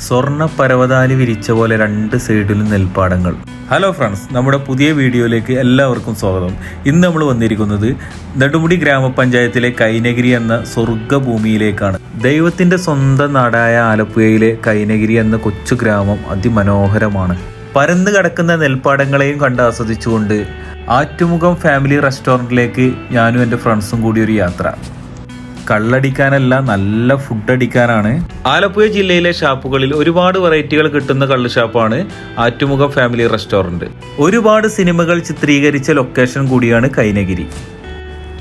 സ്വർണ്ണ പരവതാനി വിരിച്ച പോലെ രണ്ട് സൈഡിലും നെൽപ്പാടങ്ങൾ. ഹലോ ഫ്രണ്ട്സ്, നമ്മുടെ പുതിയ വീഡിയോയിലേക്ക് എല്ലാവർക്കും സ്വാഗതം. ഇന്ന് നമ്മൾ വന്നിരിക്കുന്നത് നെടുമുടി ഗ്രാമപഞ്ചായത്തിലെ കൈനഗിരി എന്ന സ്വർഗ്ഗഭൂമിയിലേക്കാണ്. ദൈവത്തിന്റെ സ്വന്തം നാടായ ആലപ്പുഴയിലെ കൈനഗിരി എന്ന കൊച്ചു ഗ്രാമം അതിമനോഹരമാണ്. പരന്നു കിടക്കുന്ന നെൽപ്പാടങ്ങളെയും കണ്ട് ആസ്വദിച്ചുകൊണ്ട് ആറ്റുമുഖം ഫാമിലി റെസ്റ്റോറൻറ്റിലേക്ക് ഞാനും എൻ്റെ ഫ്രണ്ട്സും കൂടി ഒരു യാത്ര. കള്ളടിക്കാനല്ല, നല്ല ഫുഡ് അടിക്കാനാണ്. ആലപ്പുഴ ജില്ലയിലെ ഷാപ്പുകളിൽ ഒരുപാട് വെറൈറ്റികൾ കിട്ടുന്ന കള്ള് ഷാപ്പാണ് ആറ്റുമുഖം ഫാമിലി റെസ്റ്റോറൻറ്റ്. ഒരുപാട് സിനിമകൾ ചിത്രീകരിച്ച ലൊക്കേഷൻ കൂടിയാണ് കൈനഗിരി.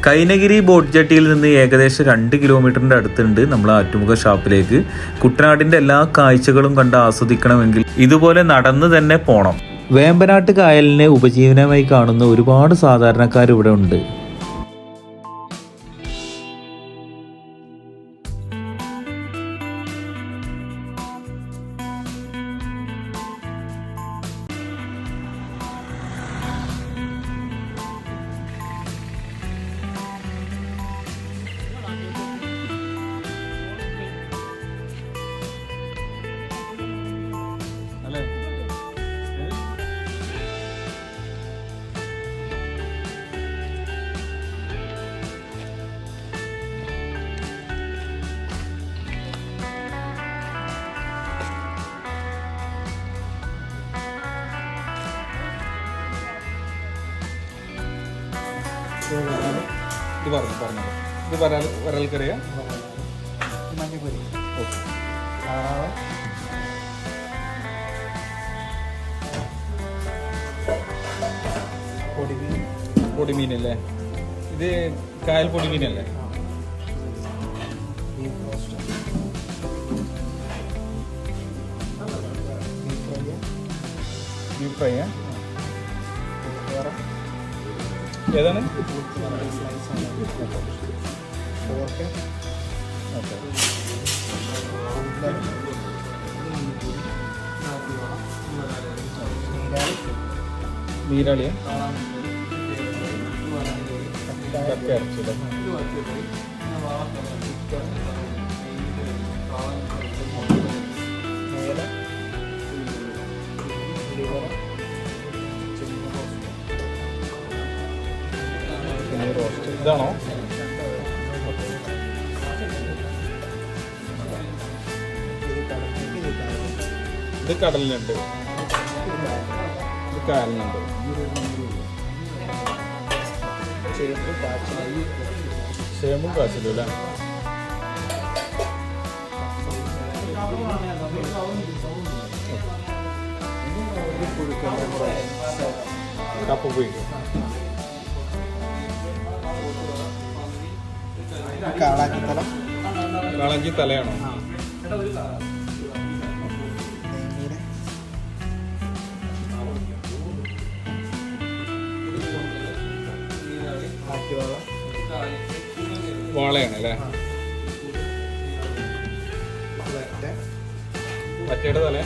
കൈനഗിരി ബോട്ട് ജെട്ടിയിൽ നിന്ന് ഏകദേശം 2 കിലോമീറ്ററിൻ്റെ അടുത്തുണ്ട് നമ്മൾ ആറ്റുമുഖ ഷാപ്പിലേക്ക്. കുട്ടനാടിൻ്റെ എല്ലാ കാഴ്ചകളും കണ്ട് ആസ്വദിക്കണമെങ്കിൽ ഇതുപോലെ നടന്ന് തന്നെ പോകണം. വേമ്പനാട്ട് കായലിനെ ഉപജീവനമായി കാണുന്ന ഒരുപാട് സാധാരണക്കാർ ഇവിടെ ഉണ്ട്. ഇത് വരൽക്കറിയാ മഞ്ഞപ്പൊരി പൊടിമീനല്ലേ? ഇത് കായൽ പൊടിമീനല്ലേ? ബീഫ് ഫ്രൈ ഏതാണ്? നീരാളിയ ഇതാണോ? ഇത് കടലിനുണ്ട്, ഇത് കായലിനുണ്ട്. ചേമ്പും കാച്ചിലും അല്ലേ? കപ്പ പോയിട്ട് കാളഞ്ചി തലയാണോ? വാളയാണ് അല്ലേ? മറ്റേടെ തല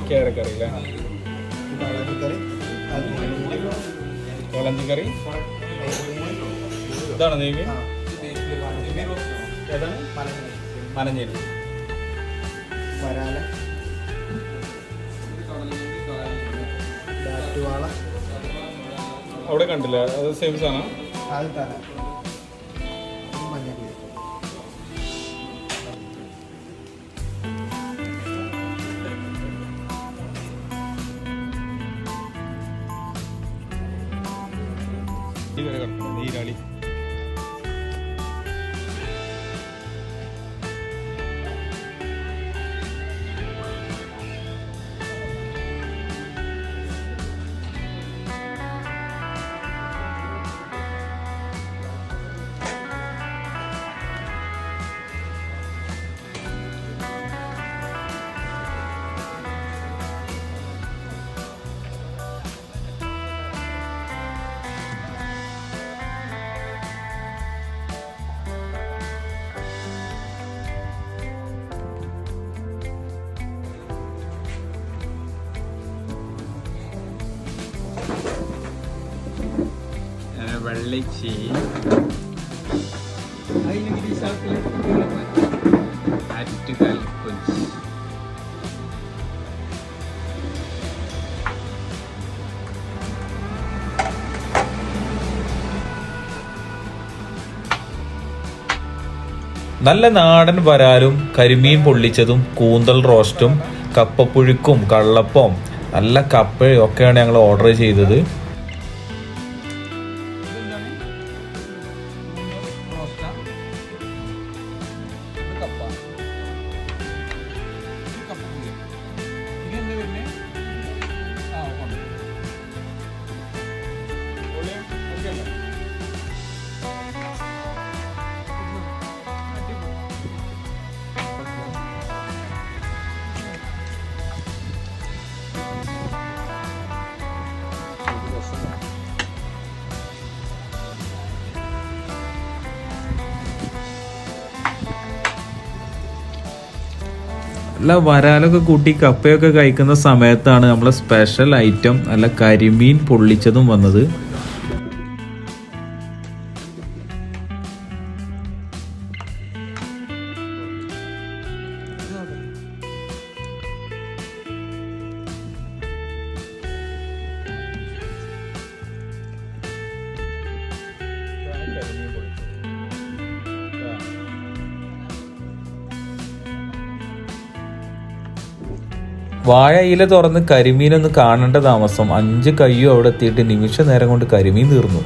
കേരക്കറി അല്ലേ? വളഞ്ചിക്കറി ഇതാണ് നെയ്മീൻ. ഏതാണ്? മനഞ്ഞേരി. അവിടെ കണ്ടില്ല, അത് സെയിം സാധനം. നീരാളി വെള്ളച്ചി ആറ്റുകാൽ കൊഞ്ച്. നല്ല നാടൻ വരാലും കരിമീൻ പൊള്ളിച്ചതും കൂന്തൽ റോസ്റ്റും കപ്പപ്പുഴുക്കും കള്ളപ്പവും നല്ല കപ്പയും ഒക്കെയാണ് ഞങ്ങൾ ഓർഡർ ചെയ്തത്. നല്ല വരാലൊക്കെ കൂട്ടി കപ്പയൊക്കെ കഴിക്കുന്ന സമയത്താണ് നമ്മളെ സ്പെഷ്യൽ ഐറ്റം നല്ല കരിമീൻ പൊള്ളിച്ചതും വന്നത്. വാഴ ഇല തുറന്ന് കരിമീനൊന്ന് കാണേണ്ട താമസം. 5 കയ്യും അവിടെ എത്തിയിട്ട് നിമിഷ നേരം കൊണ്ട് കരിമീൻ തീർന്നു.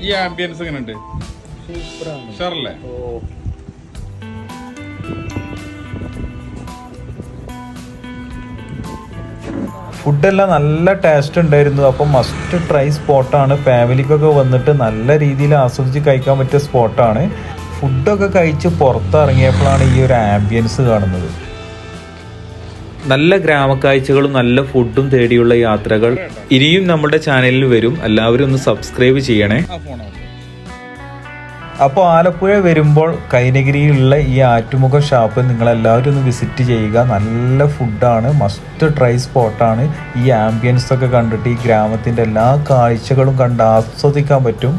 ഈ ആംബിയൻസ് എങ്ങനെയുണ്ട്? ഫുഡെല്ലാം നല്ല ടേസ്റ്റ് ഉണ്ടായിരുന്നു. അപ്പം മസ്റ്റ് ട്രൈ സ്പോട്ടാണ്. ഫാമിലിക്കൊക്കെ വന്നിട്ട് നല്ല രീതിയിൽ ആസ്വദിച്ച് കഴിക്കാൻ പറ്റിയ സ്പോട്ടാണ്. ഫുഡൊക്കെ കഴിച്ച് പുറത്തിറങ്ങിയപ്പോഴാണ് ഈ ഒരു ആംബിയൻസ് കാണുന്നത്. നല്ല ഗ്രാമക്കാഴ്ചകളും നല്ല ഫുഡും തേടിയുള്ള യാത്രകൾ ഇനിയും നമ്മുടെ ചാനലിൽ വരും. എല്ലാവരും ഒന്ന് സബ്സ്ക്രൈബ് ചെയ്യണേ. അപ്പോൾ ആലപ്പുഴ വരുമ്പോൾ കൈനഗിരിയിലുള്ള ഈ ആറ്റുമുഖം ഷാപ്പ് നിങ്ങളെല്ലാവരും ഒന്ന് വിസിറ്റ് ചെയ്യുക. നല്ല ഫുഡാണ്, മസ്റ്റ് ട്രൈ സ്പോട്ടാണ്. ഈ ആംബിയൻസ് ഒക്കെ കണ്ടിട്ട് ഈ ഗ്രാമത്തിൻ്റെ എല്ലാ കാഴ്ചകളും കണ്ട് ആസ്വദിക്കാൻ പറ്റും.